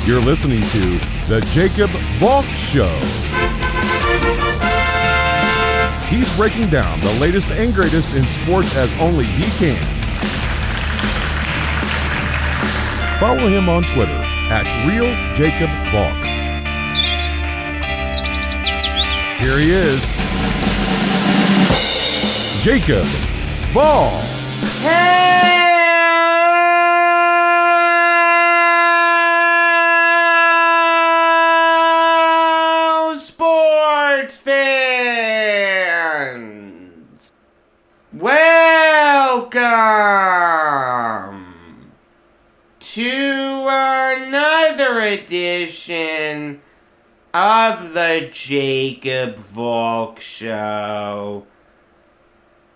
You're listening to The Jacob Valk Show. He's breaking down the latest and greatest in sports as only he can. Follow him on Twitter @RealJacobValk. Here he is, Jacob Valk. Hello, sports fans! Welcome to another edition of the Jacob Valk Show.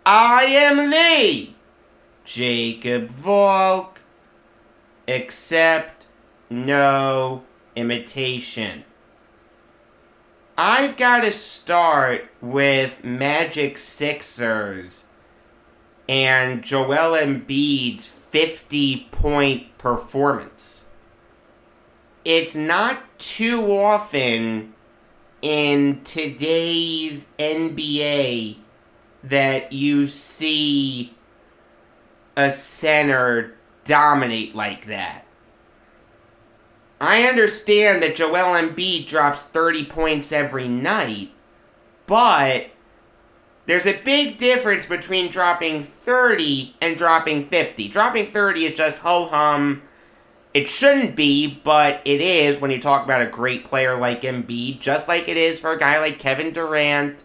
I am the Jacob Valk, except no imitation. I've got to start with Magic Sixers and Joel Embiid's 50-point performance. It's not too often in today's NBA that you see a center dominate like that. I understand that Joel Embiid drops 30 points every night, but there's a big difference between dropping 30 and dropping 50. Dropping 30 is just ho-hum. It shouldn't be, but it is when you talk about a great player like Embiid, just like it is for a guy like Kevin Durant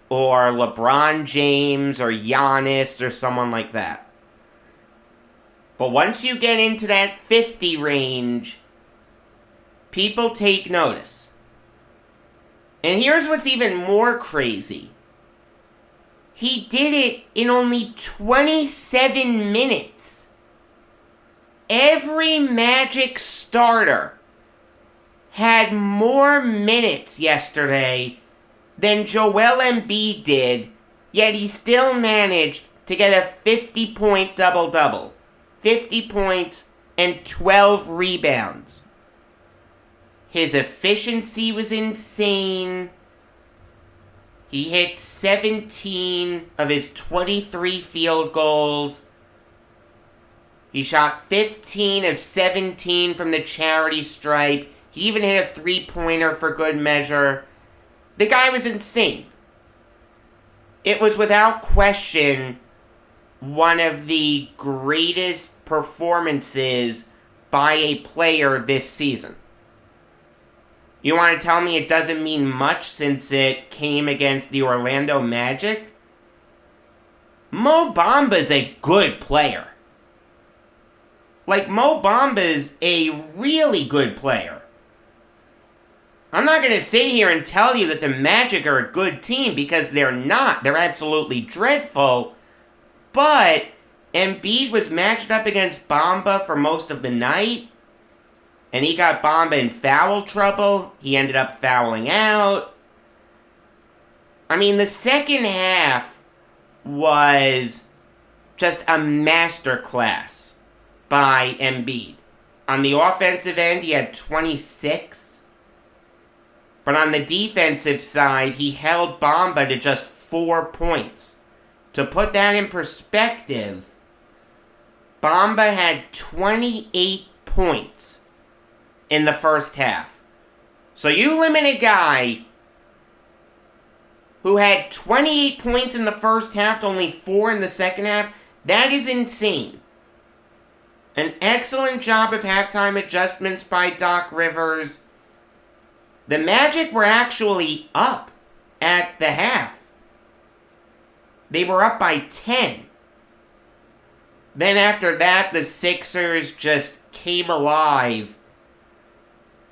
or LeBron James or Giannis or someone like that. But once you get into that 50 range, people take notice. And here's what's even more crazy. He did it in only 27 minutes. Every Magic starter had more minutes yesterday than Joel Embiid did, yet he still managed to get a 50-point double-double. 50 points and 12 rebounds. His efficiency was insane. He hit 17 of his 23 field goals. He shot 15 of 17 from the charity stripe. He even hit a three-pointer for good measure. The guy was insane. It was without question one of the greatest performances by a player this season. You want to tell me it doesn't mean much since it came against the Orlando Magic? Mo Bamba's a good player. Like, Mo Bamba's a really good player. I'm not going to sit here and tell you that the Magic are a good team, because they're not. They're absolutely dreadful. But Embiid was matched up against Bamba for most of the night, and he got Bamba in foul trouble. He ended up fouling out. I mean, the second half was just a masterclass by Embiid. On the offensive end, he had 26. But on the defensive side, he held Bamba to just 4 points. To put that in perspective, Bamba had 28 points in the first half. So you limit a guy who had 28 points in the first half to only 4 in the second half. That is insane. An excellent job of halftime adjustments by Doc Rivers. The Magic were actually up at the half. They were up by 10. Then after that, the Sixers just came alive,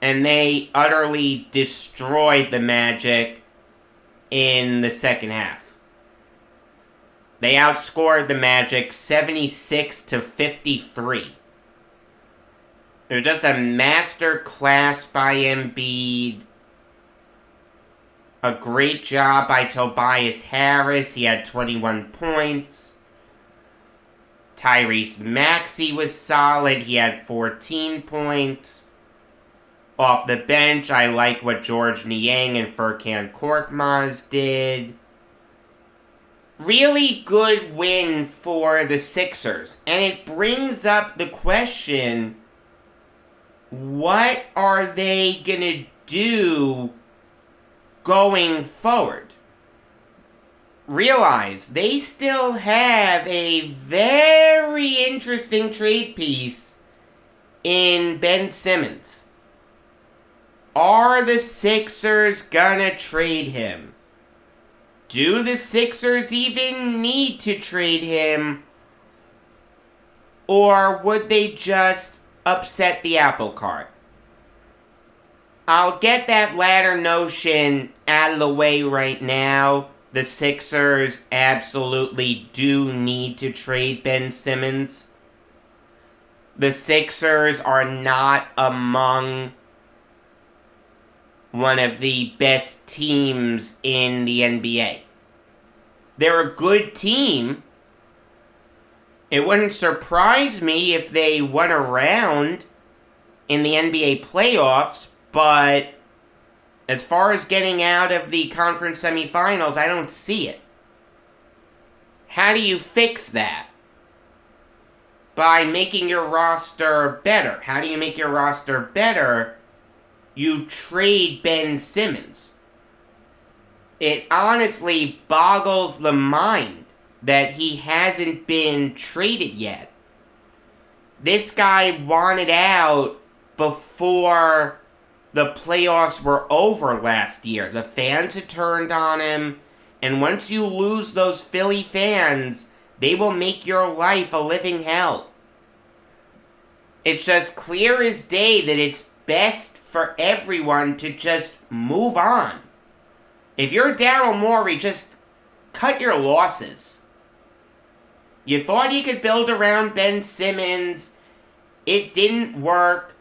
and they utterly destroyed the Magic in the second half. They outscored the Magic 76-53. It was just a master class by Embiid. A great job by Tobias Harris. He had 21 points. Tyrese Maxey was solid. He had 14 points. Off the bench, I like what George Niang and Furkan Korkmaz did. Really good win for the Sixers. And it brings up the question, what are they going to do going forward? Realize they still have a very interesting trade piece in Ben Simmons. Are the Sixers gonna trade him? Do the Sixers even need to trade him? Or would they just upset the apple cart? I'll get that latter notion out of the way right now. The Sixers absolutely do need to trade Ben Simmons. The Sixers are not among one of the best teams in the NBA. They're a good team. It wouldn't surprise me if they won a round in the NBA playoffs, but as far as getting out of the conference semifinals, I don't see it. How do you fix that? By making your roster better. How do you make your roster better? You trade Ben Simmons. It honestly boggles the mind that he hasn't been traded yet. This guy wanted out before the playoffs were over last year. The fans had turned on him, and once you lose those Philly fans, they will make your life a living hell. It's just clear as day that it's best for everyone to just move on. If you're Daryl Morey, just cut your losses. You thought you could build around Ben Simmons. It didn't work.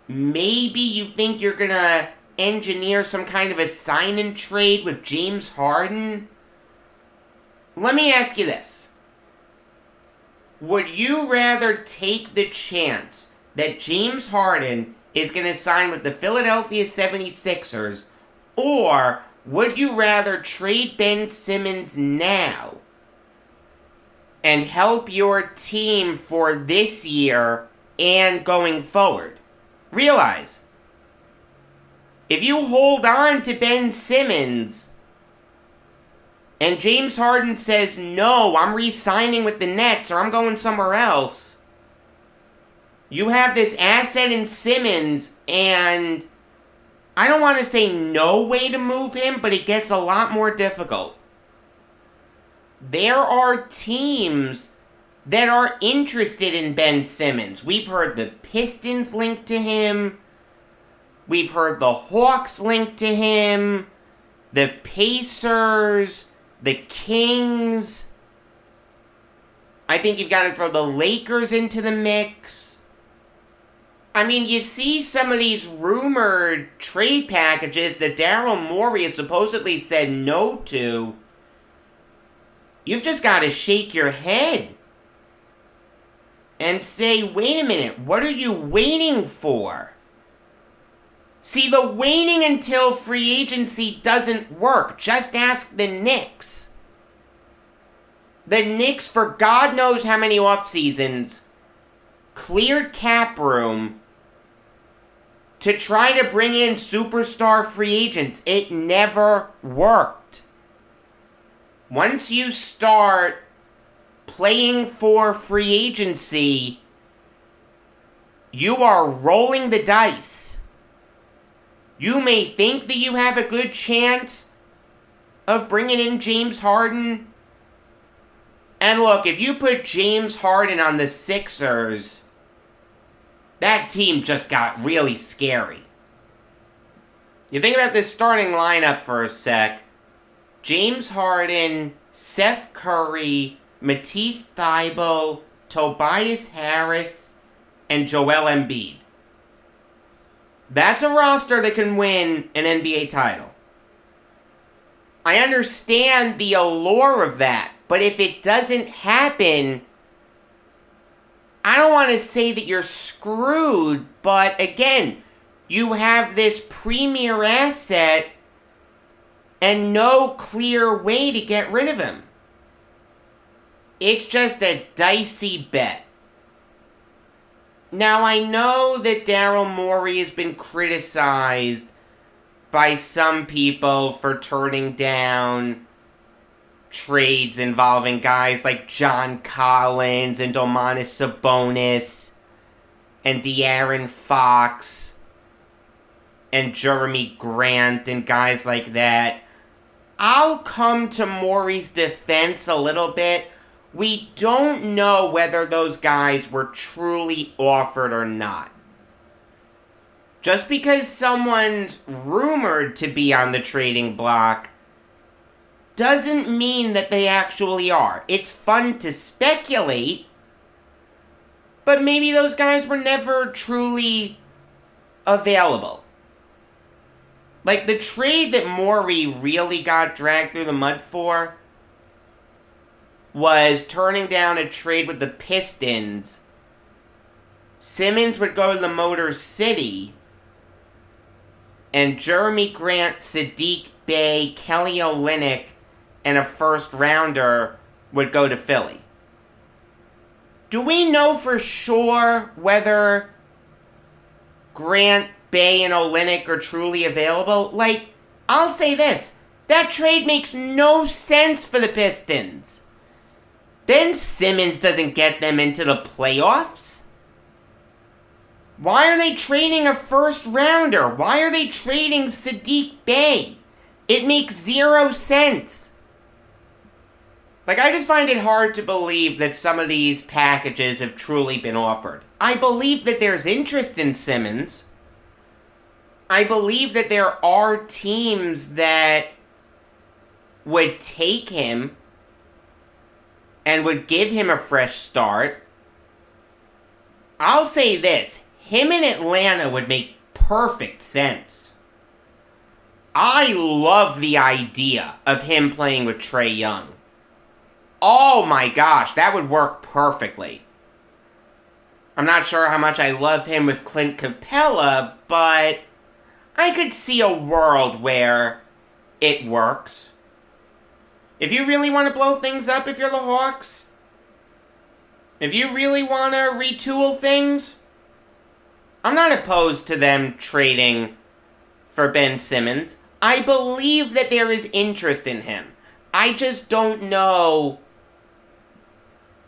Maybe you think you're going to engineer some kind of a sign-and trade with James Harden? Let me ask you this. Would you rather take the chance that James Harden is going to sign with the Philadelphia 76ers, or would you rather trade Ben Simmons now and help your team for this year and going forward? Realize, if you hold on to Ben Simmons and James Harden says, no, I'm re-signing with the Nets or I'm going somewhere else, you have this asset in Simmons, and I don't want to say no way to move him, but it gets a lot more difficult. There are teams that are interested in Ben Simmons. We've heard the Pistons linked to him. We've heard the Hawks linked to him. The Pacers. The Kings. I think you've got to throw the Lakers into the mix. I mean, you see some of these rumored trade packages that Daryl Morey has supposedly said no to. You've just got to shake your head and say, wait a minute, what are you waiting for? See, the waiting until free agency doesn't work. Just ask the Knicks. The Knicks, for God knows how many off seasons, cleared cap room to try to bring in superstar free agents. It never worked. Once you start playing for free agency, you are rolling the dice. You may think that you have a good chance of bringing in James Harden. And look, if you put James Harden on the Sixers, that team just got really scary. You think about this starting lineup for a sec. James Harden, Seth Curry, Matisse Thybulle, Tobias Harris, and Joel Embiid. That's a roster that can win an NBA title. I understand the allure of that, but if it doesn't happen, I don't want to say that you're screwed, but again, you have this premier asset and no clear way to get rid of him. It's just a dicey bet. Now, I know that Daryl Morey has been criticized by some people for turning down trades involving guys like John Collins and Domantas Sabonis and De'Aaron Fox and Jeremy Grant and guys like that. I'll come to Morey's defense a little bit. We don't know whether those guys were truly offered or not. Just because someone's rumored to be on the trading block doesn't mean that they actually are. It's fun to speculate, but maybe those guys were never truly available. Like, the trade that Morey really got dragged through the mud for was turning down a trade with the Pistons. Simmons would go to the Motor City, and Jeremy Grant, Sadiq Bey, Kelly Olynyk, and a first rounder would go to Philly. Do we know for sure whether Grant, Bey, and Olynyk are truly available? Like, I'll say this. That trade makes no sense for the Pistons. Ben Simmons doesn't get them into the playoffs. Why are they trading a first rounder? Why are they trading Sadiq Bey? It makes zero sense. Like, I just find it hard to believe that some of these packages have truly been offered. I believe that there's interest in Simmons. I believe that there are teams that would take him and would give him a fresh start. I'll say this. Him in Atlanta would make perfect sense. I love the idea of him playing with Trae Young. Oh my gosh, that would work perfectly. I'm not sure how much I love him with Clint Capella, but I could see a world where it works. If you really want to blow things up if you're the Hawks, if you really want to retool things, I'm not opposed to them trading for Ben Simmons. I believe that there is interest in him. I just don't know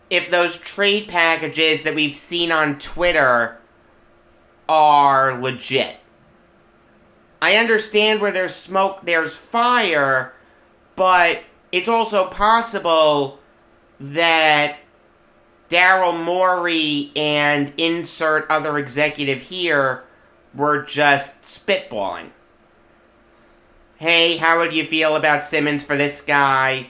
if those trade packages that we've seen on Twitter are legit. I understand where there's smoke, there's fire, but it's also possible that Daryl Morey and insert other executive here were just spitballing. Hey, how would you feel about Simmons for this guy?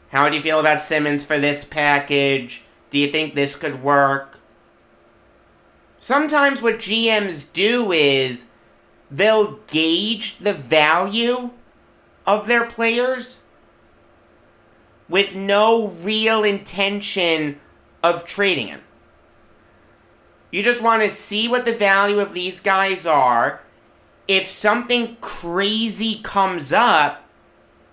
How would you feel about Simmons for this package? Do you think this could work? Sometimes what GMs do is they'll gauge the value of their players with no real intention of trading him. You just want to see what the value of these guys are. If something crazy comes up,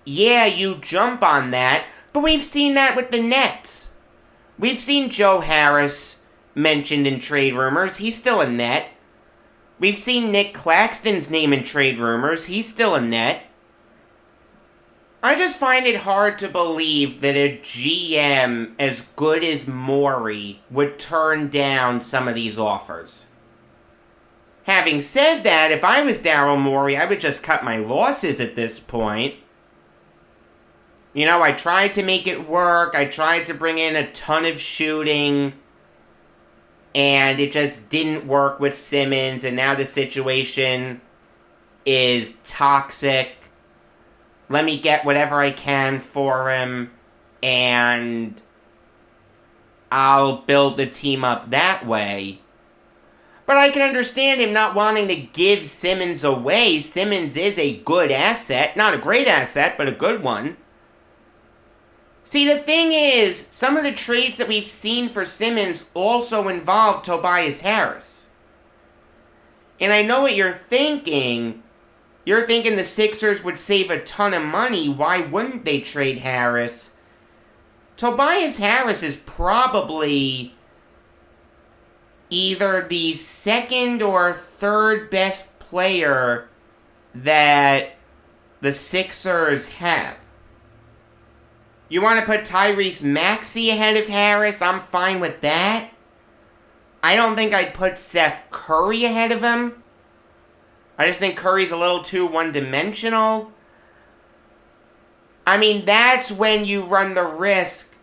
yeah, you jump on that. But we've seen that with the Nets. We've seen Joe Harris mentioned in trade rumors. He's still a Net. We've seen Nick Claxton's name in trade rumors. He's still a Net. I just find it hard to believe that a GM as good as Morey would turn down some of these offers. Having said that, if I was Daryl Morey, I would just cut my losses at this point. You know, I tried to make it work. I tried to bring in a ton of shooting. And it just didn't work with Simmons. And now the situation is toxic. Let me get whatever I can for him. And I'll build the team up that way. But I can understand him not wanting to give Simmons away. Simmons is a good asset. Not a great asset, but a good one. See, the thing is, some of the trades that we've seen for Simmons also involve Tobias Harris. And I know what you're thinking. You're thinking the Sixers would save a ton of money. Why wouldn't they trade Harris? Tobias Harris is probably either the second or third best player that the Sixers have. You want to put Tyrese Maxey ahead of Harris? I'm fine with that. I don't think I'd put Seth Curry ahead of him. I just think Curry's a little too one-dimensional. I mean, that's when you run the risk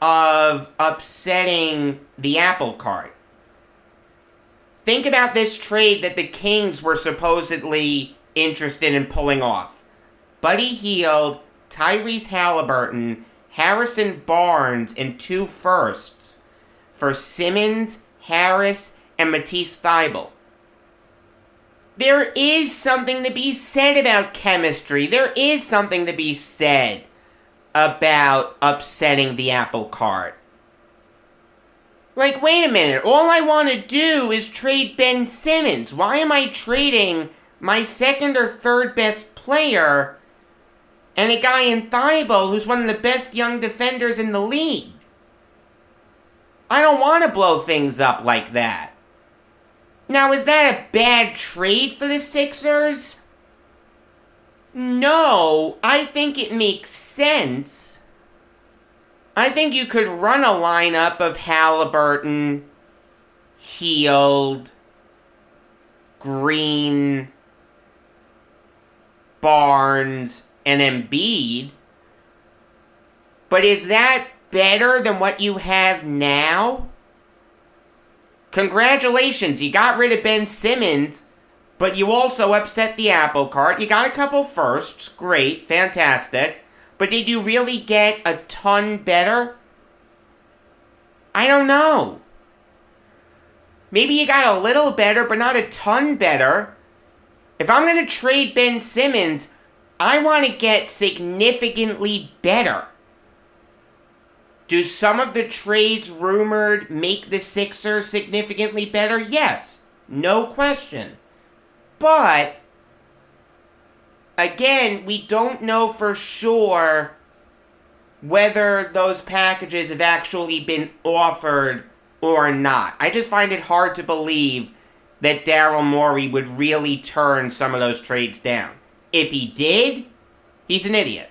of upsetting the apple cart. Think about this trade that the Kings were supposedly interested in pulling off. Buddy Hield, Tyrese Halliburton, Harrison Barnes, and 2 firsts for Simmons, Harris, and Matisse Thybulle. There is something to be said about chemistry. There is something to be said about upsetting the apple cart. Like, wait a minute, all I want to do is trade Ben Simmons. Why am I trading my second or third best player and a guy in Thybulle who's one of the best young defenders in the league? I don't want to blow things up like that. Now, is that a bad trade for the Sixers? No, I think it makes sense. I think you could run a lineup of Halliburton, Hield, Green, Barnes, and Embiid. But is that better than what you have now? Congratulations, you got rid of Ben Simmons, but you also upset the apple cart. You got a couple firsts, great, fantastic. But did you really get a ton better? I don't know. Maybe you got a little better, but not a ton better. If I'm going to trade Ben Simmons, I want to get significantly better. Do some of the trades rumored make the Sixers significantly better? Yes, no question. But, again, we don't know for sure whether those packages have actually been offered or not. I just find it hard to believe that Daryl Morey would really turn some of those trades down. If he did, he's an idiot.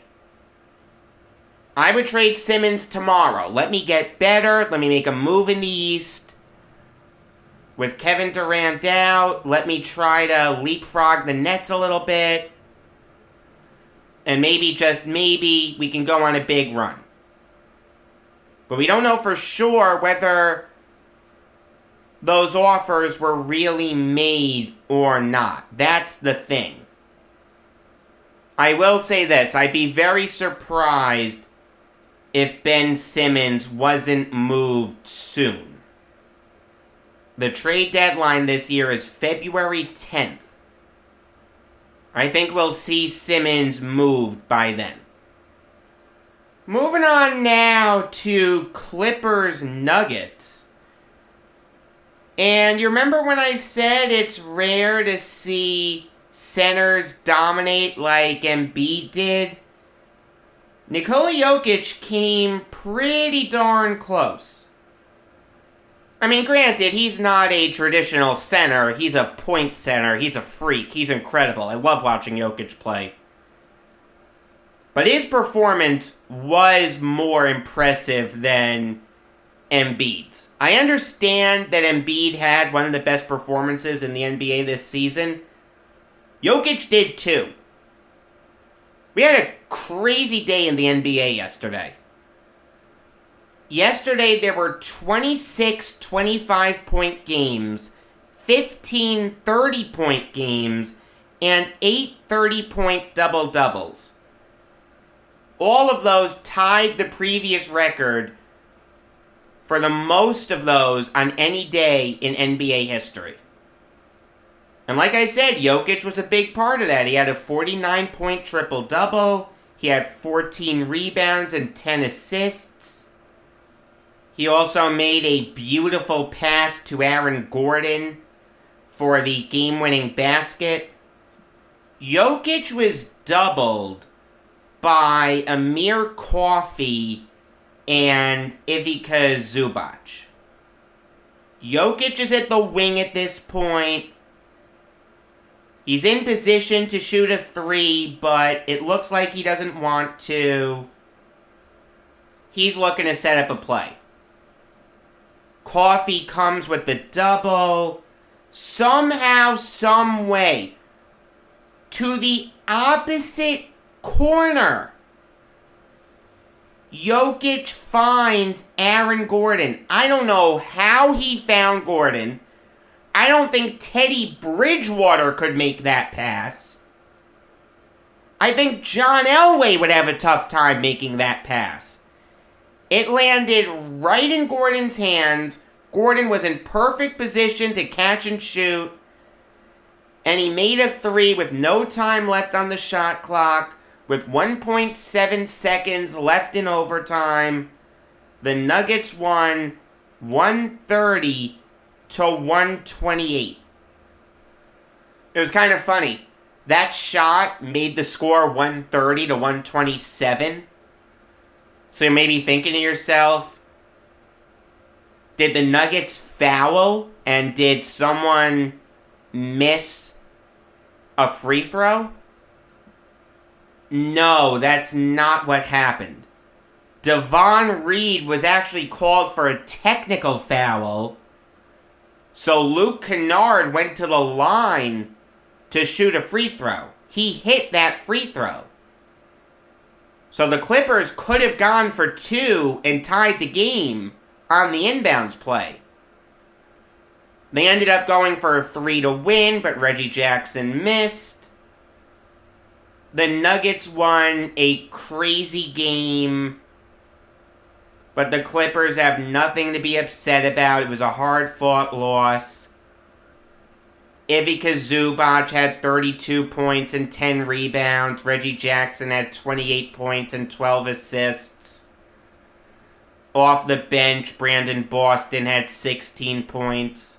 I would trade Simmons tomorrow. Let me get better. Let me make a move in the East. With Kevin Durant out, let me try to leapfrog the Nets a little bit. And maybe, just maybe, we can go on a big run. But we don't know for sure whether those offers were really made or not. That's the thing. I will say this. I'd be very surprised if Ben Simmons wasn't moved soon. The trade deadline this year is February 10th. I think we'll see Simmons moved by then. Moving on now to Clippers Nuggets. And you remember when I said it's rare to see centers dominate like Embiid did? Nikola Jokic came pretty darn close. I mean, granted, he's not a traditional center. He's a point center. He's a freak. He's incredible. I love watching Jokic play. But his performance was more impressive than Embiid's. I understand that Embiid had one of the best performances in the NBA this season. Jokic did too. We had a crazy day in the NBA yesterday. Yesterday there were 26 25-point games, 15 30-point games, and 8 30-point double-doubles. All of those tied the previous record for the most of those on any day in NBA history. And like I said, Jokic was a big part of that. He had a 49-point triple-double. He had 14 rebounds and 10 assists. He also made a beautiful pass to Aaron Gordon for the game-winning basket. Jokic was doubled by Amir Coffey and Ivica Zubac. Jokic is at the wing at this point. He's in position to shoot a 3, but it looks like he doesn't want to. He's looking to set up a play. Coffey comes with the double. Somehow, some way, to the opposite corner. Jokic finds Aaron Gordon. I don't know how he found Gordon. I don't think Teddy Bridgewater could make that pass. I think John Elway would have a tough time making that pass. It landed right in Gordon's hands. Gordon was in perfect position to catch and shoot. And he made a 3 with no time left on the shot clock. With 1.7 seconds left in overtime. The Nuggets won 130 to 128. It was kind of funny. That shot made the score 130 to 127. So you may be thinking to yourself, did the Nuggets foul and did someone miss a free throw? No, that's not what happened. Devon Reed was actually called for a technical foul. So Luke Kennard went to the line to shoot a free throw. He hit that free throw. So the Clippers could have gone for 2 and tied the game on the inbounds play. They ended up going for a 3 to win, but Reggie Jackson missed. The Nuggets won a crazy game, but the Clippers have nothing to be upset about. It was a hard-fought loss. Ivica Zubac had 32 points and 10 rebounds. Reggie Jackson had 28 points and 12 assists. Off the bench, Brandon Boston had 16 points.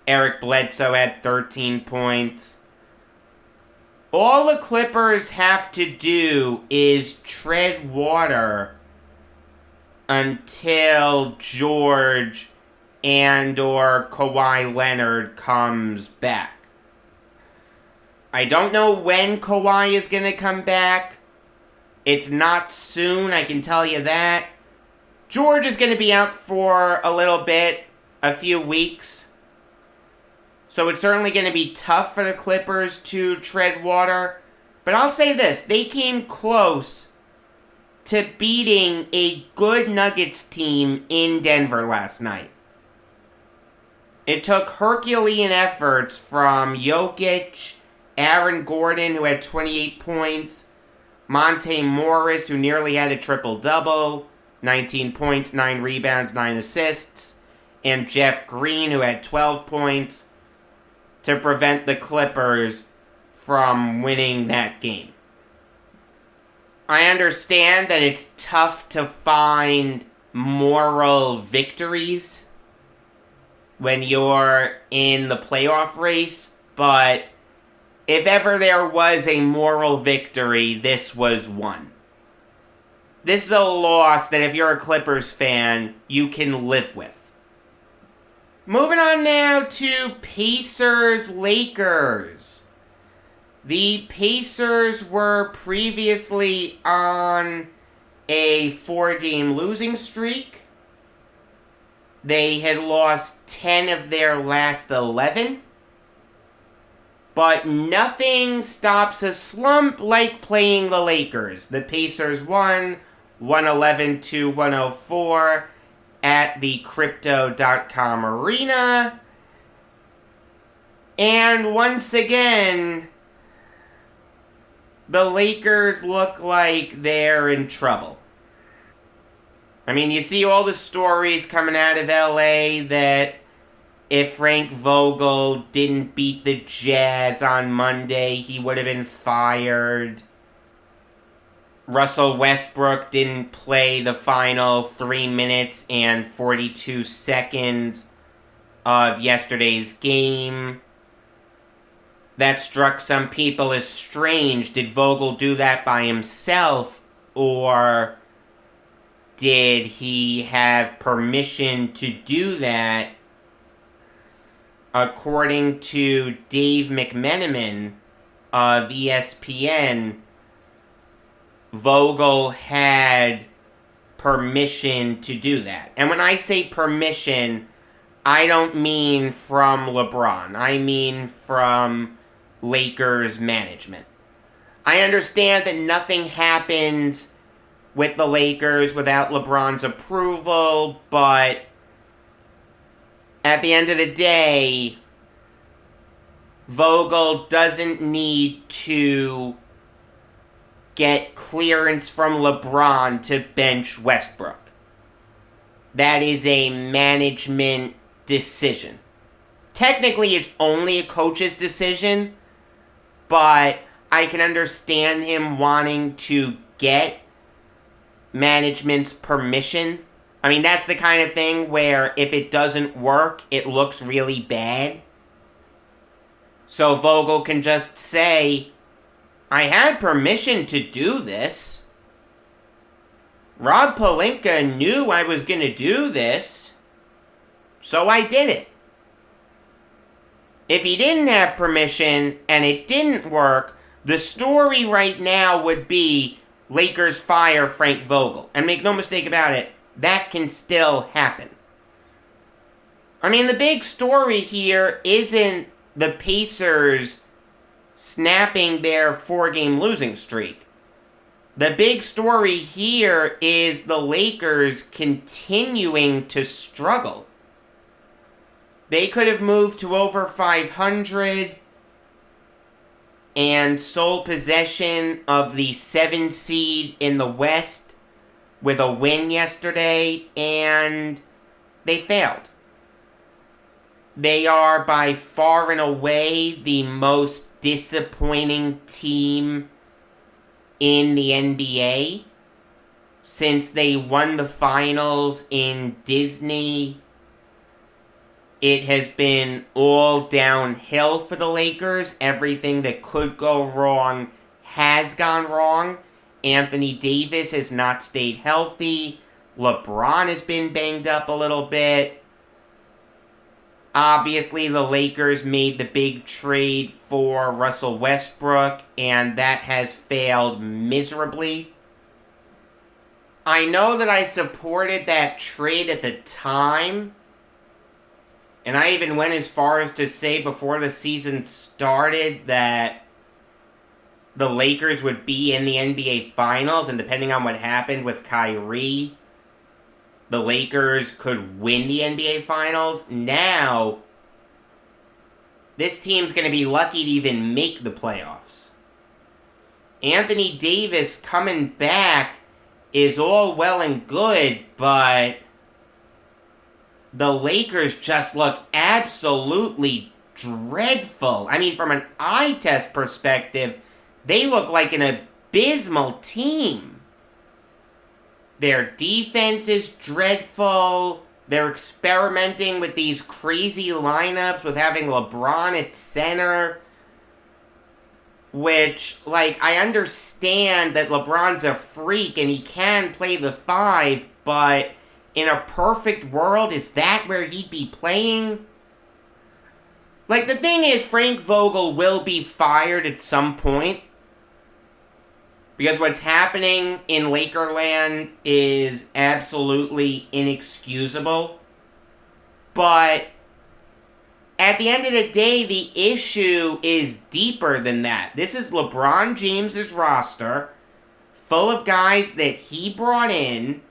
Eric Bledsoe had 13 points. All the Clippers have to do is tread water until George and or Kawhi Leonard comes back. I don't know when Kawhi is going to come back. It's not soon, I can tell you that. George is going to be out for a little bit, a few weeks. So it's certainly going to be tough for the Clippers to tread water. But I'll say this, they came close to beating a good Nuggets team in Denver last night. It took Herculean efforts from Jokic, Aaron Gordon, who had 28 points, Monte Morris, who nearly had a triple-double, 19 points, 9 rebounds, 9 assists, and Jeff Green, who had 12 points, to prevent the Clippers from winning that game. I understand that it's tough to find moral victories when you're in the playoff race, but if ever there was a moral victory, this was one. This is a loss that if you're a Clippers fan, you can live with. Moving on now to Pacers-Lakers. The Pacers were previously on a 4-game losing streak. They had lost 10 of their last 11. But nothing stops a slump like playing the Lakers. The Pacers won 111-104 at the Crypto.com Arena. And once again, the Lakers look like they're in trouble. I mean, you see all the stories coming out of LA that if Frank Vogel didn't beat the Jazz on Monday, he would have been fired. Russell Westbrook didn't play the final 3 minutes and 42 seconds of yesterday's game. that struck some people as strange. Did Vogel do that by himself, or did he have permission to do that? According to Dave McMenamin of ESPN, Vogel had permission to do that. And when I say permission, I don't mean from LeBron. I mean from Lakers management. I understand that nothing happens with the Lakers without LeBron's approval, but at the end of the day, Vogel doesn't need to get clearance from LeBron to bench Westbrook. That is a management decision. Technically, it's only a coach's decision, but I can understand him wanting to get management's permission. I mean, that's the kind of thing where if it doesn't work, it looks really bad. So Vogel can just say, I had permission to do this. Rob Pelinka knew I was going to do this, so I did it. If he didn't have permission and it didn't work, the story right now would be Lakers fire Frank Vogel. And make no mistake about it, that can still happen. I mean, the big story here isn't the Pacers snapping their 4-game losing streak. The big story here is the Lakers continuing to struggle. They could have moved to over 500 and sole possession of the 7 seed in the West with a win yesterday, and they failed. They are by far and away the most disappointing team in the NBA since they won the finals in Disney. It has been all downhill for the Lakers. Everything that could go wrong has gone wrong. Anthony Davis has not stayed healthy. LeBron has been banged up a little bit. Obviously, the Lakers made the big trade for Russell Westbrook, and that has failed miserably. I know that I supported that trade at the time, and I even went as far as to say before the season started that the Lakers would be in the NBA Finals, and depending on what happened with Kyrie, the Lakers could win the NBA Finals. Now, this team's going to be lucky to even make the playoffs. Anthony Davis coming back is all well and good, but the Lakers just look absolutely dreadful. I mean, from an eye test perspective, they look like an abysmal team. Their defense is dreadful. They're experimenting with these crazy lineups with having LeBron at center. Which, I understand that LeBron's a freak and he can play the 5, but in a perfect world, is that where he'd be playing? The thing is, Frank Vogel will be fired at some point. Because what's happening in Lakerland is absolutely inexcusable. But at the end of the day, the issue is deeper than that. This is LeBron James's roster, full of guys that he brought in,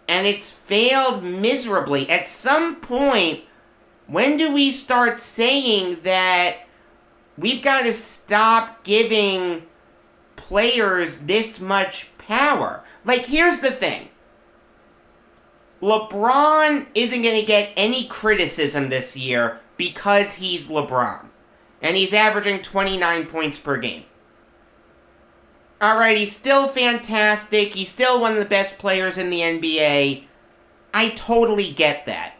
and it's failed miserably. At some point, when do we start saying that we've got to stop giving players this much power? Here's the thing. LeBron isn't going to get any criticism this year because he's LeBron. And he's averaging 29 points per game. Alright, he's still fantastic. He's still one of the best players in the NBA. I totally get that.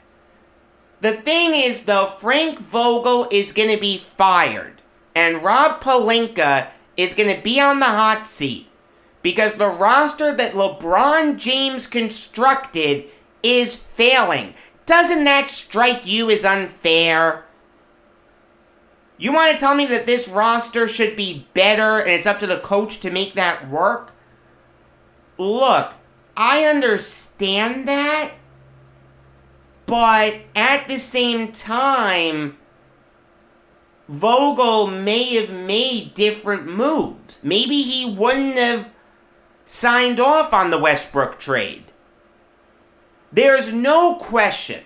The thing is, though, Frank Vogel is going to be fired, and Rob Pelinka is going to be on the hot seat, because the roster that LeBron James constructed is failing. Doesn't that strike you as unfair? You want to tell me that this roster should be better and it's up to the coach to make that work? Look, I understand that, but at the same time, Vogel may have made different moves. Maybe he wouldn't have signed off on the Westbrook trade. There's no question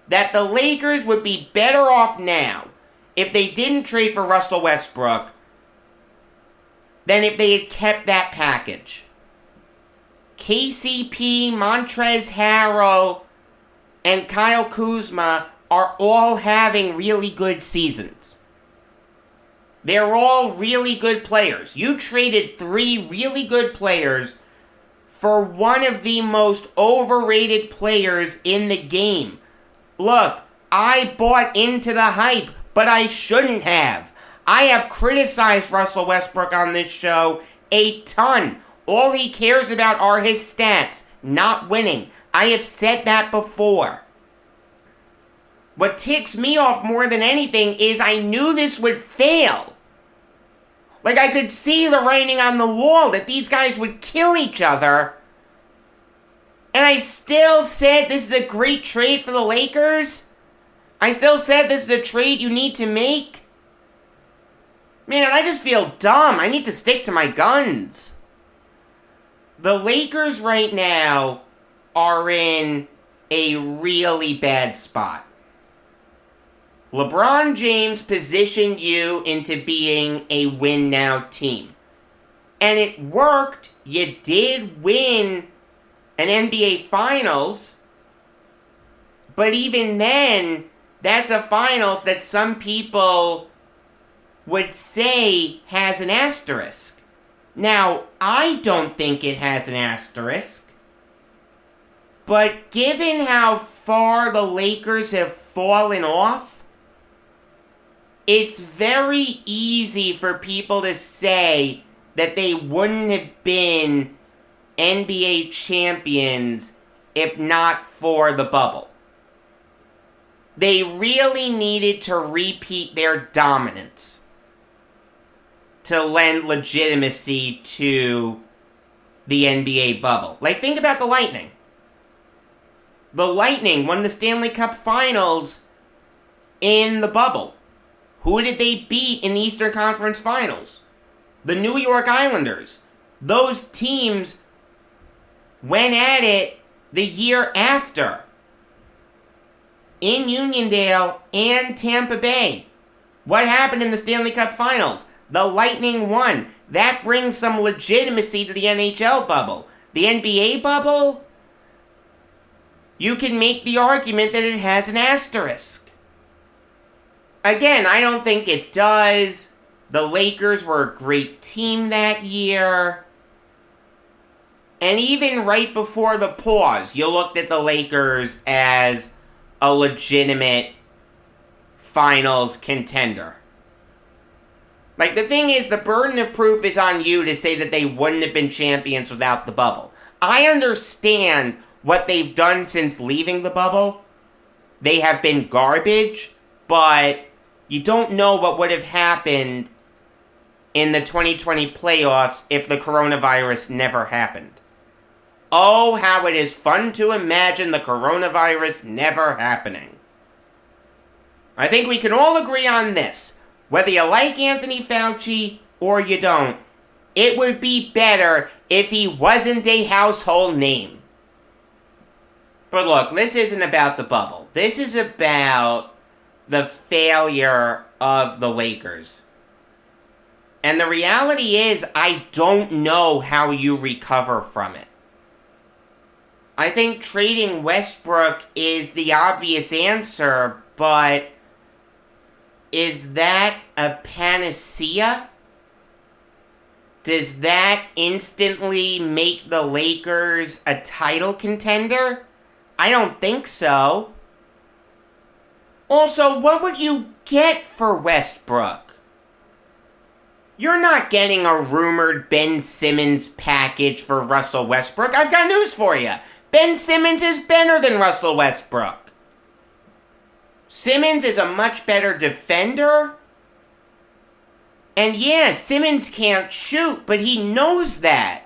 that the Lakers would be better off now if they didn't trade for Russell Westbrook than if they had kept that package. KCP, Montrezl Harrell, and Kyle Kuzma are all having really good seasons. They're all really good players. You traded 3 really good players for one of the most overrated players in the game. Look, I bought into the hype, but I shouldn't have. I have criticized Russell Westbrook on this show a ton. All he cares about are his stats, not winning. I have said that before. What ticks me off more than anything is I knew this would fail. Like, I could see the writing on the wall that these guys would kill each other. And I still said this is a great trade for the Lakers. I still said this is a trade you need to make. Man, I just feel dumb. I need to stick to my guns. The Lakers right now are in a really bad spot. LeBron James positioned you into being a win-now team. And it worked. You did win an NBA Finals. But even then, that's a Finals that some people would say has an asterisk. Now, I don't think it has an asterisk. But given how far the Lakers have fallen off, it's very easy for people to say that they wouldn't have been NBA champions if not for the bubble. They really needed to repeat their dominance to lend legitimacy to the NBA bubble. Like, think about the Lightning. The Lightning won the Stanley Cup Finals in the bubble. Who did they beat in the Eastern Conference Finals? The New York Islanders. Those teams went at it the year after in Uniondale and Tampa Bay. What happened in the Stanley Cup Finals? The Lightning won. That brings some legitimacy to the NHL bubble. The NBA bubble, you can make the argument that it has an asterisk. Again, I don't think it does. The Lakers were a great team that year. And even right before the pause, you looked at the Lakers as a legitimate finals contender. Like, the thing is, the burden of proof is on you to say that they wouldn't have been champions without the bubble. I understand what they've done since leaving the bubble. They have been garbage, but you don't know what would have happened in the 2020 playoffs if the coronavirus never happened. Oh, how it is fun to imagine the coronavirus never happening. I think we can all agree on this. Whether you like Anthony Fauci or you don't, it would be better if he wasn't a household name. But look, this isn't about the bubble. This is about the failure of the Lakers. And the reality is, I don't know how you recover from it. I think trading Westbrook is the obvious answer, but is that a panacea? Does that instantly make the Lakers a title contender? I don't think so. Also, what would you get for Westbrook? You're not getting a rumored Ben Simmons package for Russell Westbrook. I've got news for you. Ben Simmons is better than Russell Westbrook. Simmons is a much better defender. And yeah, Simmons can't shoot, but he knows that.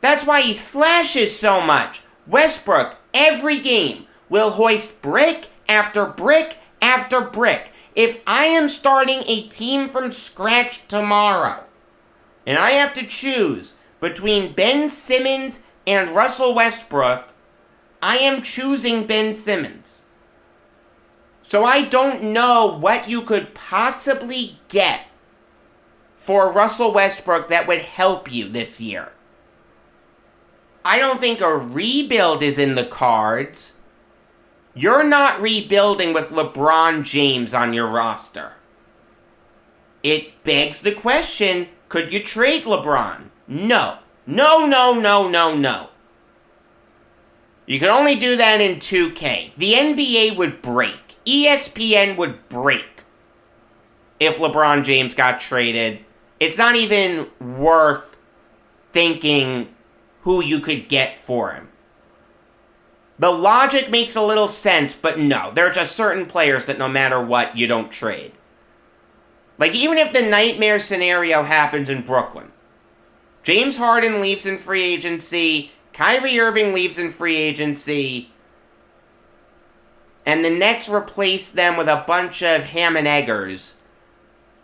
That's why he slashes so much. Westbrook, every game, will hoist brick after brick after brick. If I am starting a team from scratch tomorrow, and I have to choose between Ben Simmons and Russell Westbrook, I am choosing Ben Simmons. So I don't know what you could possibly get for Russell Westbrook that would help you this year. I don't think a rebuild is in the cards. You're not rebuilding with LeBron James on your roster. It begs the question, could you trade LeBron? No. No, no, no, no, no. You can only do that in 2K. The NBA would break. ESPN would break if LeBron James got traded. It's not even worth thinking who you could get for him. The logic makes a little sense, but no. There are just certain players that no matter what, you don't trade. Like, even if the nightmare scenario happens in Brooklyn, James Harden leaves in free agency, Kyrie Irving leaves in free agency, and the Nets replace them with a bunch of ham and eggers,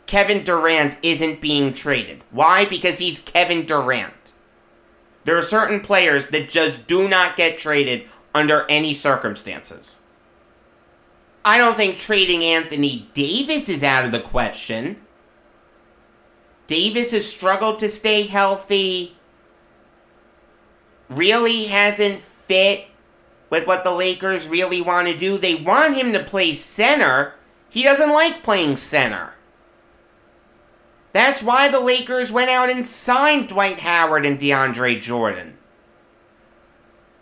Kevin Durant isn't being traded. Why? Because he's Kevin Durant. There are certain players that just do not get traded under any circumstances. I don't think trading Anthony Davis is out of the question. Davis has struggled to stay healthy. Really hasn't fit with what the Lakers really want to do. They want him to play center. He doesn't like playing center. That's why the Lakers went out and signed Dwight Howard and DeAndre Jordan.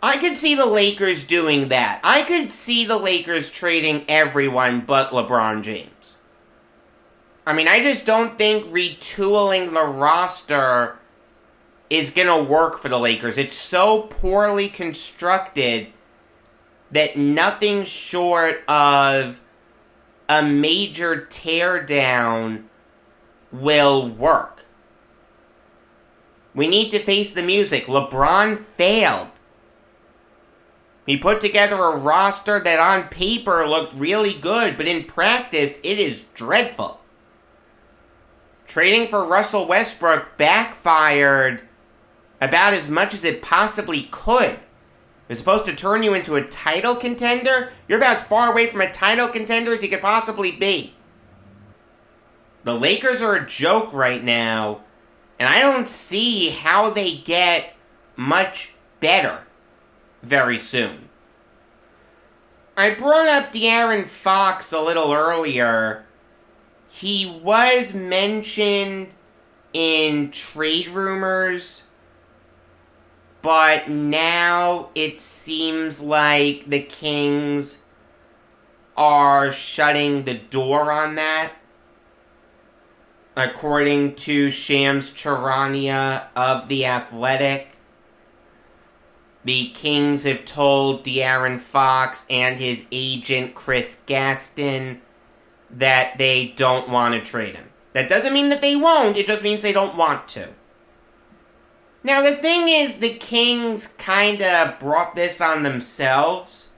I could see the Lakers doing that. I could see the Lakers trading everyone but LeBron James. I mean, I just don't think retooling the roster is going to work for the Lakers. It's so poorly constructed that nothing short of a major teardown will work. We need to face the music. LeBron failed. He put together a roster that on paper looked really good, but in practice, it is dreadful. Trading for Russell Westbrook backfired about as much as it possibly could. It's supposed to turn you into a title contender? You're about as far away from a title contender as you could possibly be. The Lakers are a joke right now, and I don't see how they get much better very soon. I brought up De'Aaron Fox a little earlier. He was mentioned in trade rumors, but now it seems like the Kings are shutting the door on that. According to Shams Charania of The Athletic, the Kings have told De'Aaron Fox and his agent Chris Gaston that they don't want to trade him. That doesn't mean that they won't, it just means they don't want to. Now the thing is, the Kings kinda brought this on themselves,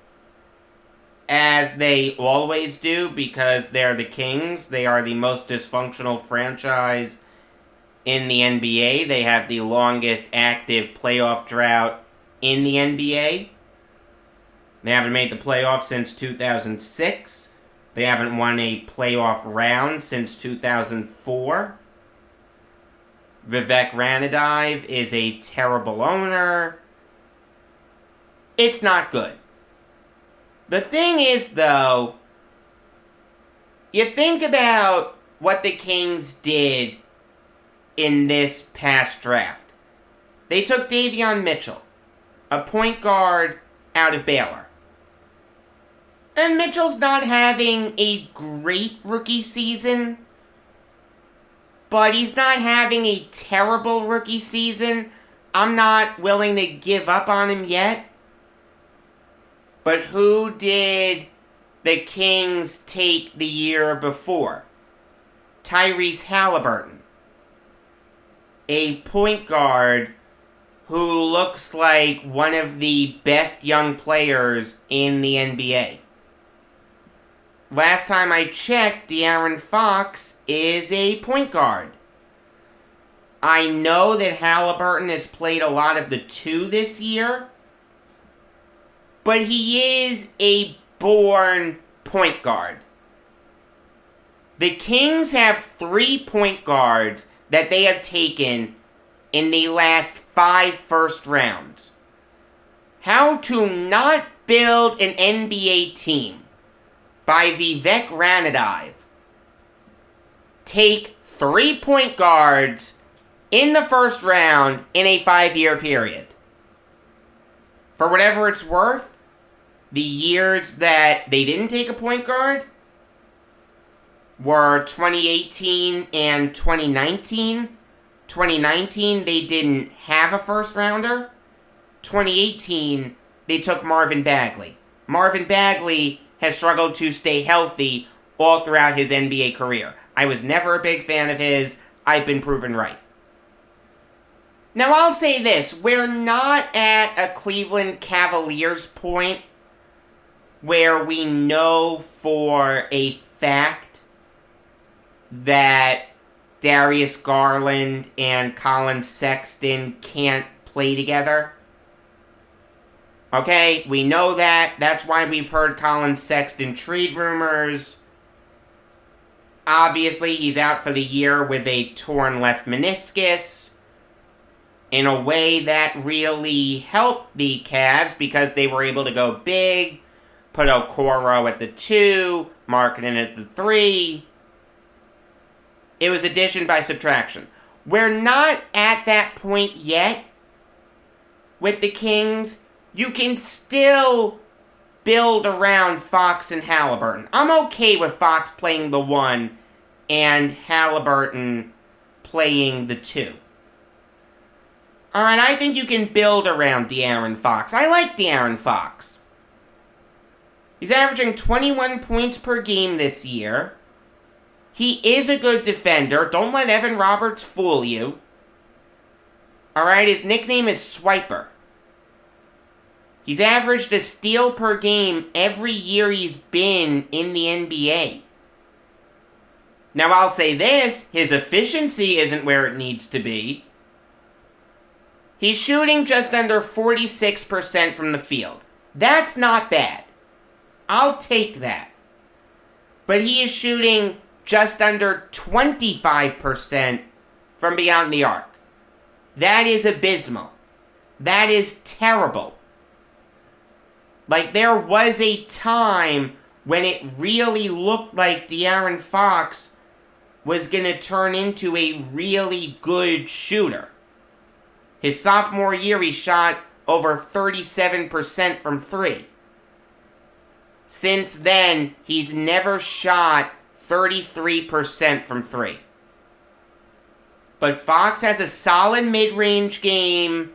as they always do, because they're the Kings. They are the most dysfunctional franchise in the NBA. They have the longest active playoff drought in the NBA. They haven't made the playoffs since 2006. They haven't won a playoff round since 2004. Vivek Ranadive is a terrible owner. It's not good. The thing is, though, you think about what the Kings did in this past draft. They took Davion Mitchell, a point guard out of Baylor. And Mitchell's not having a great rookie season, but he's not having a terrible rookie season. I'm not willing to give up on him yet. But who did the Kings take the year before? Tyrese Halliburton. A point guard who looks like one of the best young players in the NBA. Last time I checked, De'Aaron Fox is a point guard. I know that Halliburton has played a lot of the 2 this year, but he is a born point guard. The Kings have 3 point guards that they have taken in the last 5 first rounds. How to Not Build an NBA Team by Vivek Ranadive. Take 3 point guards in the first round in a 5-year period. For whatever it's worth, the years that they didn't take a point guard were 2018 and 2019. 2019, they didn't have a first rounder. 2018, they took Marvin Bagley. Marvin Bagley has struggled to stay healthy all throughout his NBA career. I was never a big fan of his. I've been proven right. Now, I'll say this. We're not at a Cleveland Cavaliers point where we know for a fact that Darius Garland and Colin Sexton can't play together. Okay, we know that. That's why we've heard Colin Sexton trade rumors. Obviously, he's out for the year with a torn left meniscus. In a way that really helped the Cavs because they were able to go big, put Okoro at the 2, Markkanen at the 3. It was addition by subtraction. We're not at that point yet with the Kings. You can still build around Fox and Halliburton. I'm okay with Fox playing the 1 and Halliburton playing the 2. Alright, I think you can build around De'Aaron Fox. I like De'Aaron Fox. He's averaging 21 points per game this year. He is a good defender. Don't let Evan Roberts fool you. Alright, his nickname is Swiper. He's averaged a steal per game every year he's been in the NBA. Now, I'll say this. His efficiency isn't where it needs to be. He's shooting just under 46% from the field. That's not bad. I'll take that. But he is shooting just under 25% from beyond the arc. That is abysmal. That is terrible. Like, there was a time when it really looked like De'Aaron Fox was going to turn into a really good shooter. His sophomore year, he shot over 37% from 3. Since then, he's never shot 33% from 3. But Fox has a solid mid-range game,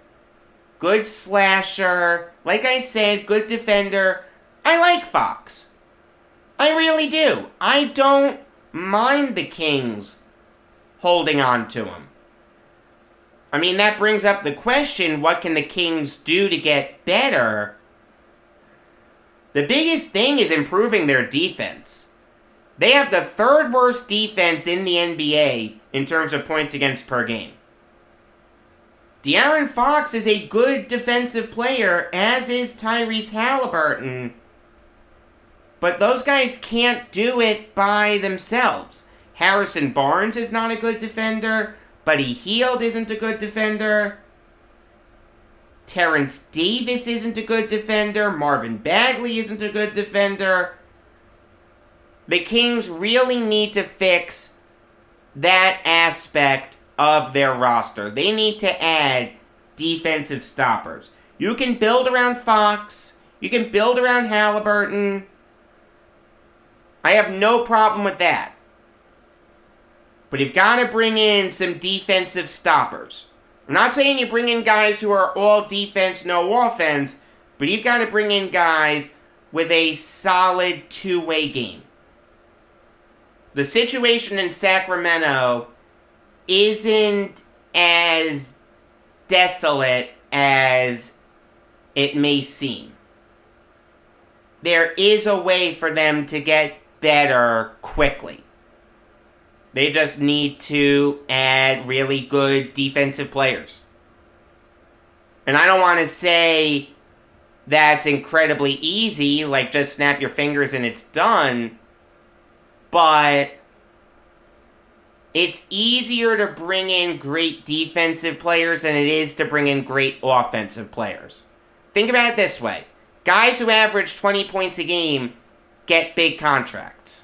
good slasher, like I said, good defender. I like Fox. I really do. I don't mind the Kings holding on to him. I mean, that brings up the question, what can the Kings do to get better? The biggest thing is improving their defense. They have the 3rd worst defense in the NBA in terms of points against per game. De'Aaron Fox is a good defensive player, as is Tyrese Halliburton. But those guys can't do it by themselves. Harrison Barnes is not a good defender. Buddy Hield isn't a good defender. Terrence Davis isn't a good defender. Marvin Bagley isn't a good defender. The Kings really need to fix that aspect of their roster. They need to add defensive stoppers. You can build around Fox. You can build around Halliburton. I have no problem with that. But you've got to bring in some defensive stoppers. I'm not saying you bring in guys who are all defense, no offense, but you've got to bring in guys with a solid two-way game. The situation in Sacramento isn't as desolate as it may seem. There is a way for them to get better quickly. They just need to add really good defensive players. And I don't want to say that's incredibly easy, like just snap your fingers and it's done. But it's easier to bring in great defensive players than it is to bring in great offensive players. Think about it this way. Guys who average 20 points a game get big contracts.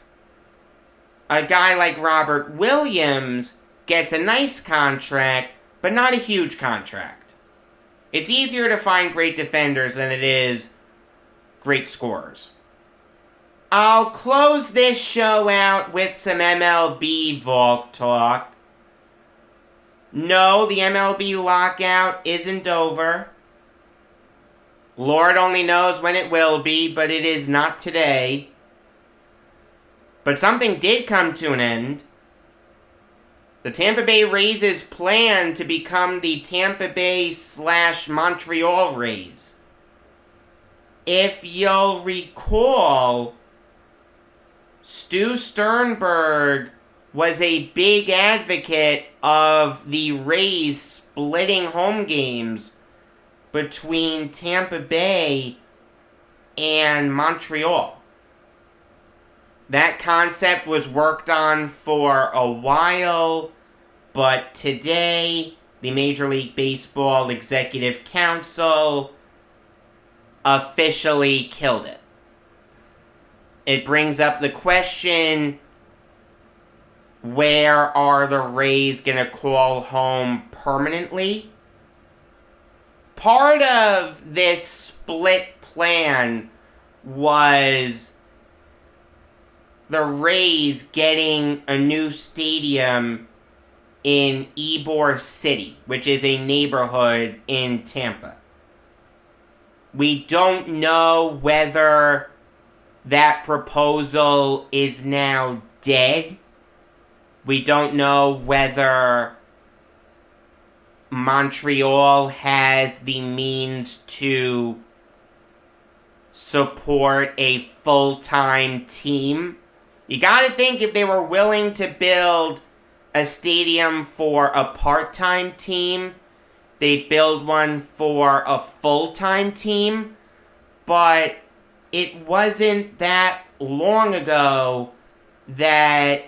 A guy like Robert Williams gets a nice contract, but not a huge contract. It's easier to find great defenders than it is great scorers. I'll close this show out with some MLB Vault talk. No, the MLB lockout isn't over. Lord only knows when it will be, but it is not today. But something did come to an end. The Tampa Bay Rays' plan to become the Tampa Bay/Montreal Rays. If you'll recall, Stu Sternberg was a big advocate of the Rays splitting home games between Tampa Bay and Montreal. That concept was worked on for a while, but today the Major League Baseball Executive Council officially killed it. It brings up the question, where are the Rays going to call home permanently? Part of this split plan was the Rays getting a new stadium in Ybor City, which is a neighborhood in Tampa. We don't know whether that proposal is now dead. We don't know whether Montreal has the means to support a full-time team. You gotta think, if they were willing to build a stadium for a part-time team, they'd build one for a full-time team. But it wasn't that long ago that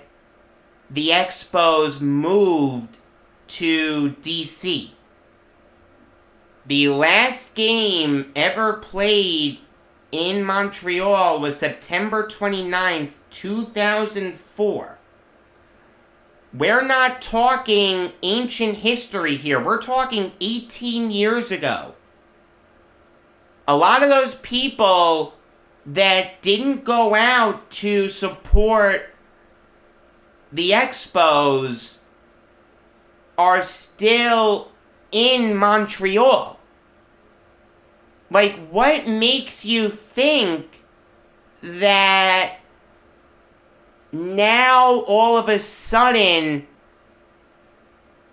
the Expos moved to DC. The last game ever played in Montreal was September 29th, 2004. We're not talking ancient history here. We're talking 18 years ago. A lot of those people that didn't go out to support the Expos are still in Montreal. Like, what makes you think that now all of a sudden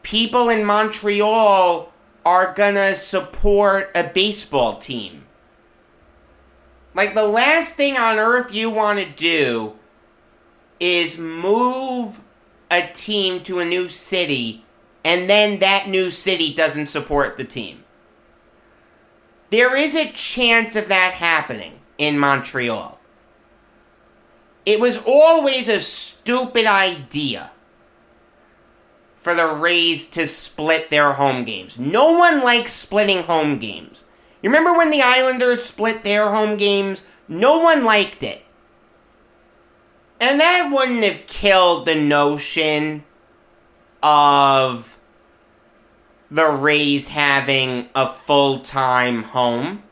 people in Montreal are gonna support a baseball team? Like, the last thing on earth you want to do is move a team to a new city and then that new city doesn't support the team. There is a chance of that happening in Montreal. It was always a stupid idea for the Rays to split their home games. No one likes splitting home games. You remember when the Islanders split their home games? No one liked it. And that wouldn't have killed the notion of the Rays having a full-time home.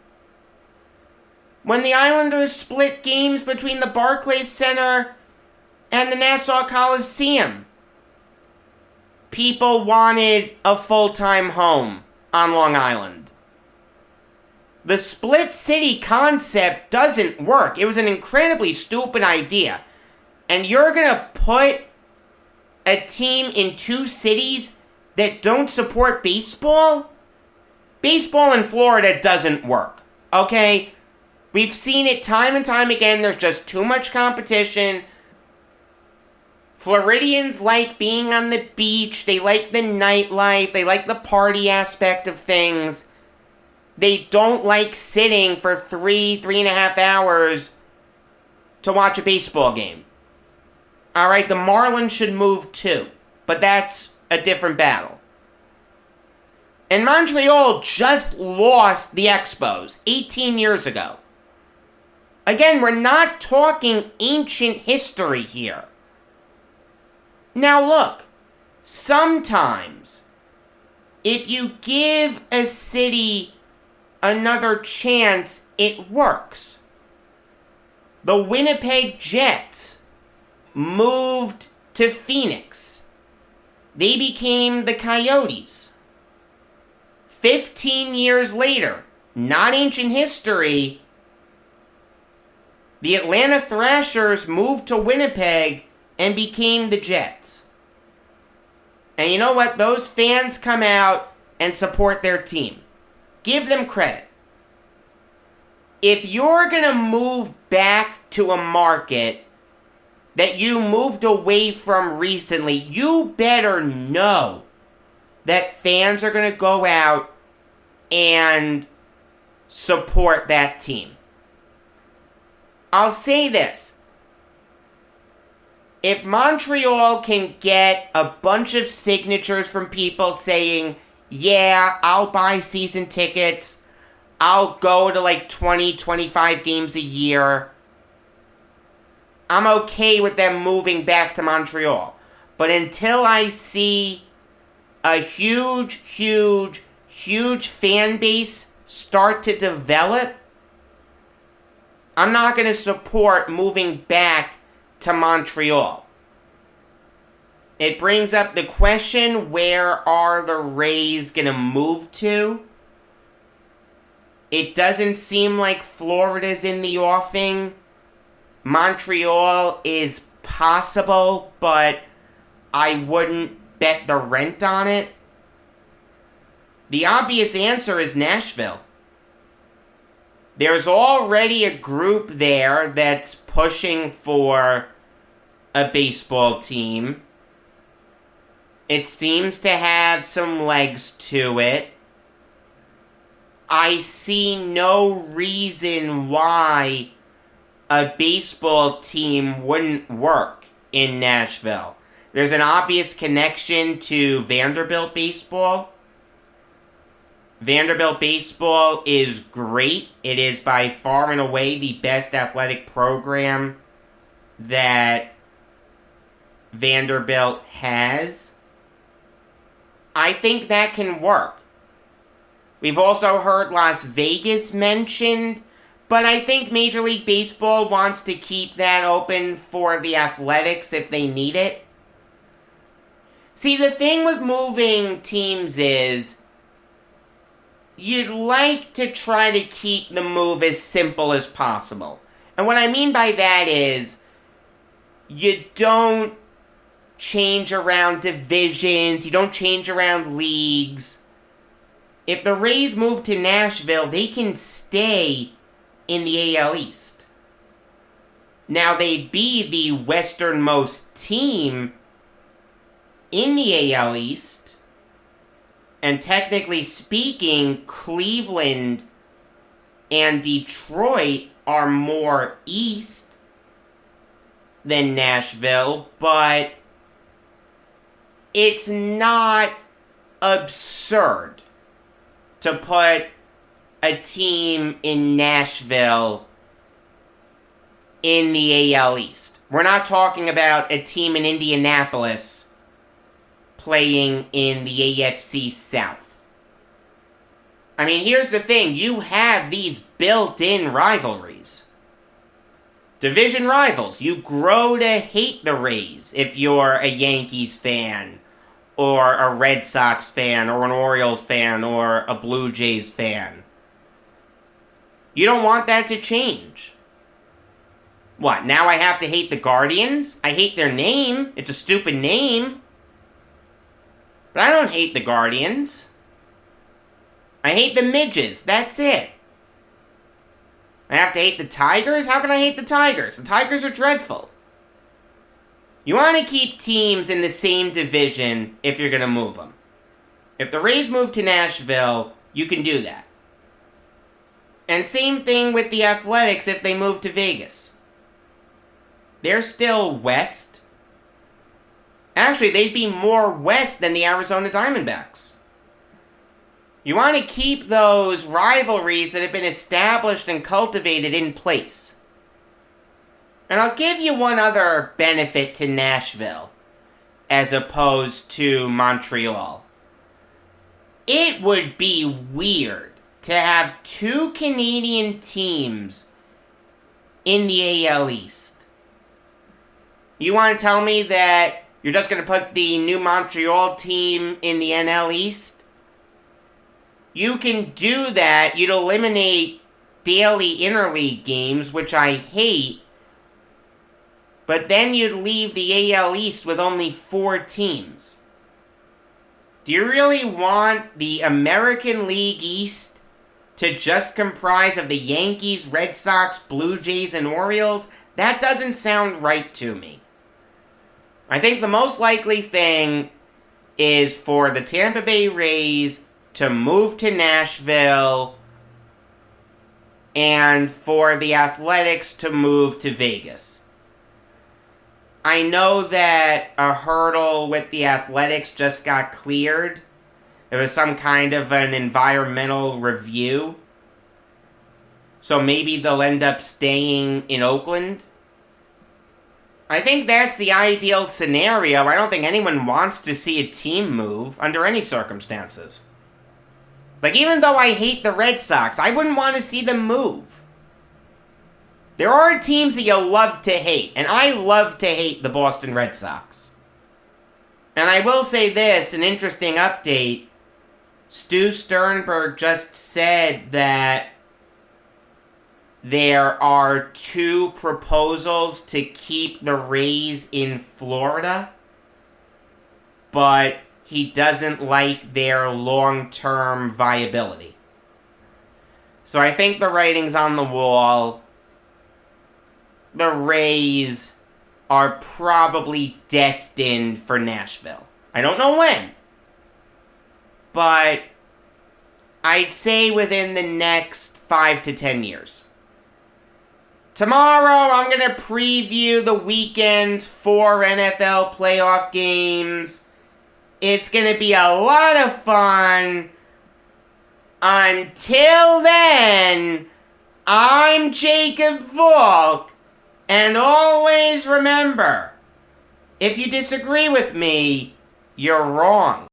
when the Islanders split games between the Barclays Center and the Nassau Coliseum. People wanted a full-time home on Long Island. The split city concept doesn't work. It was an incredibly stupid idea. And you're going to put a team in two cities that don't support baseball? Baseball in Florida doesn't work, okay? We've seen it time and time again. There's just too much competition. Floridians like being on the beach. They like the nightlife. They like the party aspect of things. They don't like sitting for 3.5 hours to watch a baseball game. Alright, the Marlins should move too. But that's a different battle. And Montreal just lost the Expos 18 years ago. Again, we're not talking ancient history here. Now look, sometimes, if you give a city another chance, it works. The Winnipeg Jets moved to Phoenix. They became the Coyotes. 15 years later, not ancient history, the Atlanta Thrashers moved to Winnipeg and became the Jets. And you know what? Those fans come out and support their team. Give them credit. If you're going to move back to a market that you moved away from recently, you better know that fans are going to go out and support that team. I'll say this. If Montreal can get a bunch of signatures from people saying, yeah, I'll buy season tickets, I'll go to like 20, 25 games a year, I'm okay with them moving back to Montreal. But until I see a huge fan base start to develop, I'm not going to support moving back to Montreal. It brings up the question, where are the Rays going to move to? It doesn't seem like Florida's in the offing. Montreal is possible, but I wouldn't bet the rent on it. The obvious answer is Nashville. There's already a group there that's pushing for a baseball team. It seems to have some legs to it. I see no reason why a baseball team wouldn't work in Nashville. There's an obvious connection to Vanderbilt baseball. Vanderbilt baseball is great. It is by far and away the best athletic program that Vanderbilt has. I think that can work. We've also heard Las Vegas mentioned, but I think Major League Baseball wants to keep that open for the Athletics if they need it. See, the thing with moving teams is you'd like to try to keep the move as simple as possible. And what I mean by that is you don't change around divisions, you don't change around leagues. If the Rays move to Nashville, they can stay in the AL East. Now, they'd be the westernmost team in the AL East, and technically speaking, Cleveland and Detroit are more east than Nashville, but it's not absurd to put a team in Nashville in the AL East. We're not talking about a team in Indianapolis playing in the AFC South. I mean, here's the thing. You have these built-in rivalries. Division rivals. You grow to hate the Rays if you're a Yankees fan, or a Red Sox fan, or an Orioles fan, or a Blue Jays fan. You don't want that to change. What, now I have to hate the Guardians? I hate their name. It's a stupid name. But I don't hate the Guardians. I hate the midges. That's it. I have to hate the Tigers? How can I hate the Tigers? The Tigers are dreadful. You want to keep teams in the same division if you're going to move them. If the Rays move to Nashville, you can do that. And same thing with the Athletics if they move to Vegas. They're still west. Actually, they'd be more west than the Arizona Diamondbacks. You want to keep those rivalries that have been established and cultivated in place. And I'll give you one other benefit to Nashville, as opposed to Montreal. It would be weird to have two Canadian teams in the AL East. You want to tell me that you're just going to put the new Montreal team in the NL East? You can do that. You'd eliminate daily interleague games, which I hate. But then you'd leave the AL East with only 4 teams. Do you really want the American League East to just comprise of the Yankees, Red Sox, Blue Jays, and Orioles? That doesn't sound right to me. I think the most likely thing is for the Tampa Bay Rays to move to Nashville and for the Athletics to move to Vegas. I know that a hurdle with the Athletics just got cleared. There was some kind of an environmental review. So maybe they'll end up staying in Oakland. I think that's the ideal scenario. I don't think anyone wants to see a team move under any circumstances. Like, even though I hate the Red Sox, I wouldn't want to see them move. There are teams that you love to hate, and I love to hate the Boston Red Sox. And I will say this, an interesting update. Stu Sternberg just said that there are 2 proposals to keep the Rays in Florida, but he doesn't like their long-term viability. So I think the writing's on the wall. The Rays are probably destined for Nashville. I don't know when, but I'd say within the next 5 to 10 years. Tomorrow, I'm going to preview the weekend's 4 NFL playoff games. It's going to be a lot of fun. Until then, I'm Jacob Valk. And always remember, if you disagree with me, you're wrong.